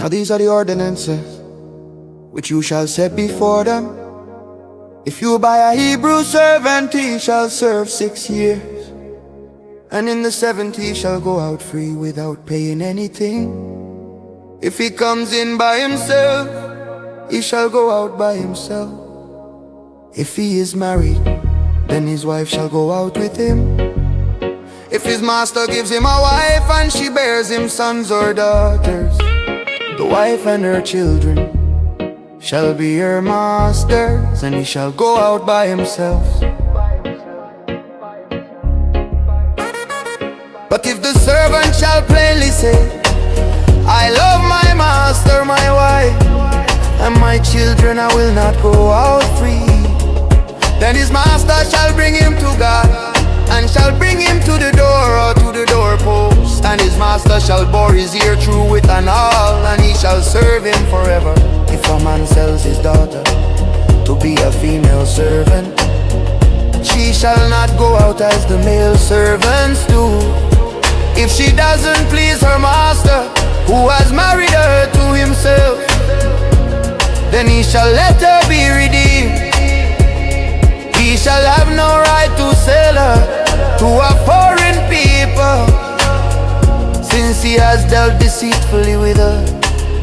Now these are the ordinances which you shall set before them. If you buy a Hebrew servant, he shall serve 6 years, and in the 7th he shall go out free without paying anything. If he comes in by himself, he shall go out by himself. If he is married, then his wife shall go out with him. If his master gives him a wife and she bears him sons or daughters, the wife and her children shall be her masters, and he shall go out by himself. But if the servant shall plainly say, I love my master, my wife, and my children, I will not go out free, then his master shall bring him to God, and shall bring him to the door or to the doorpost, and his master shall bore his ear through with an awl, and he shall serve him forever. If a man sells his daughter to be a female servant, she shall not go out as the male servants do. If she doesn't please her master, who has married her to himself, then he shall let her be redeemed. He shall have no right to sell her to a foreign people, since he has dealt deceitfully with her.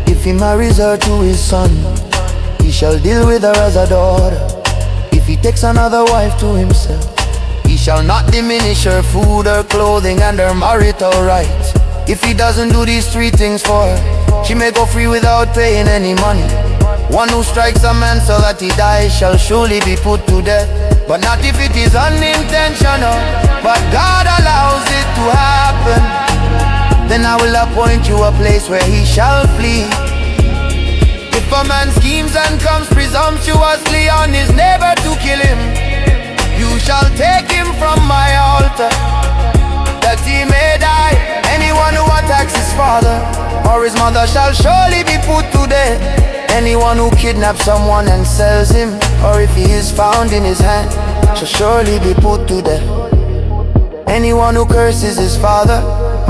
If he marries her to his son, he shall deal with her as a daughter. If he takes another wife to himself, he shall not diminish her food, her clothing, and her marital rights. If he doesn't do these 3 things for her, she may go free without paying any money. One who strikes a man so that he dies shall surely be put to death, but not if it is unintentional, but God allows it to happen. Then I will appoint you a place where he shall flee. If a man schemes and comes presumptuously on his neighbor to kill him, you shall take him from my altar, that he may die. Anyone who attacks his father or his mother shall surely be put to death. Anyone who kidnaps someone and sells him, or if he is found in his hand, shall surely be put to death. Anyone who curses his father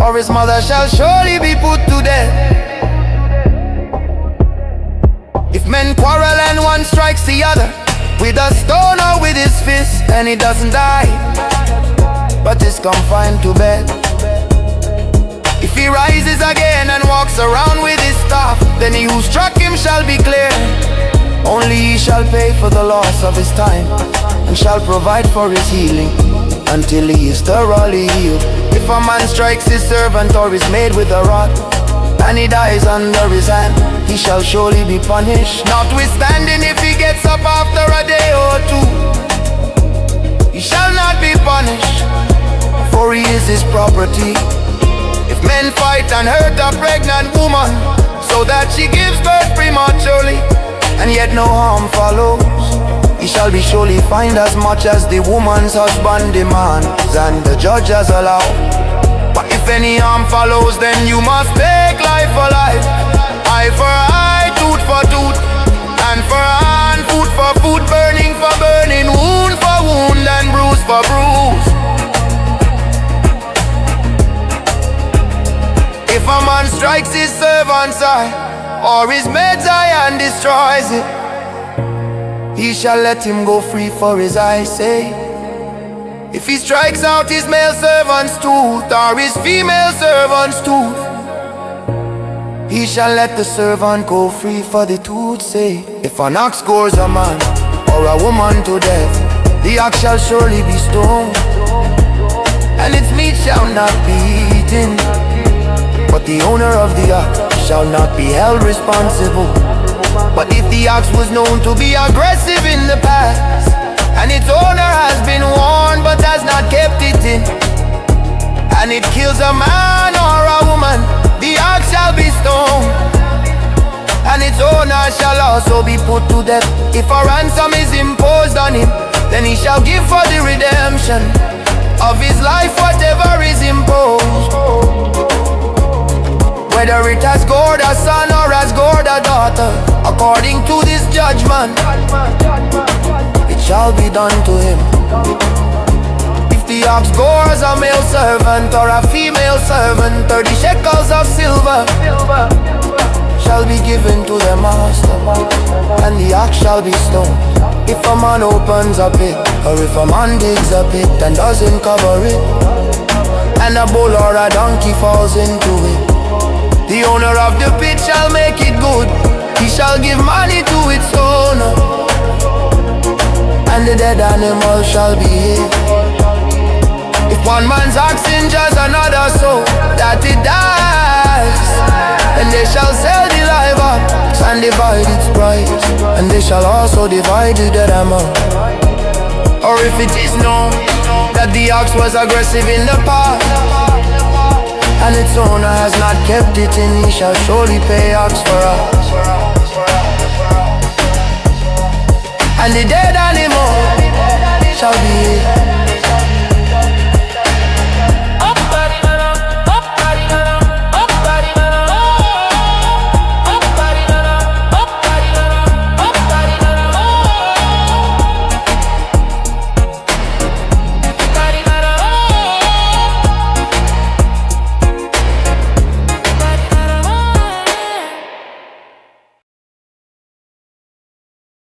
or his mother shall surely be put to death. If men quarrel and one strikes the other with a stone or with his fist, and he doesn't die, but is confined to bed, if he rises again and walks around with his staff, then he who struck him shall be clear. Only he shall pay for the loss of his time, and shall provide for his healing until he is thoroughly healed. If a man strikes his servant or is made with a rod, and he dies under his hand, he shall surely be punished. Notwithstanding, if he gets up after a day or 2, he shall not be punished, for he is his property. If men fight and hurt a pregnant woman, so that she gives birth prematurely, and yet no harm follows, he shall be surely fined as much as the woman's husband demands, and the judge has allowed. But if any harm follows, then you must take life for life, eye for eye, tooth for tooth, hand for hand, foot for foot, burning for burning, wound for wound, and bruise for bruise. If a man strikes his servant's eye or his maid's eye and destroys it, he shall let him go free for his eye's sake. If he strikes out his male servant's tooth or his female servant's tooth, he shall let the servant go free for the tooth's sake. If an ox gores a man or a woman to death, the ox shall surely be stoned, and its meat shall not be eaten. But the owner of the ox shall not be held responsible. But if the ox was known to be aggressive in the past, and its owner has been warned but has not kept it in, and it kills a man or a woman, the ox shall be stoned, and its owner shall also be put to death. If a ransom is imposed on him, then he shall give for the redemption of his life whatever is imposed, whether it has gored a son or has gored a daughter. According to this judgment, it shall be done to him. If the ox gores a male servant or a female servant, 30 shekels of silver shall be given to the master, and the ox shall be stoned. If a man opens a pit, or if a man digs a pit and doesn't cover it, and a bull or a donkey falls into it, the owner of the pit shall make it good. He shall give money to its owner, and the dead animal shall be hid. If one man's ox injures another so that it dies, and they shall sell the live ox and divide its price, and they shall also divide the dead amount. Or if it is known that the ox was aggressive in the past, and its owner has not kept it in, he shall surely pay ox for ox. And the dead animal shall be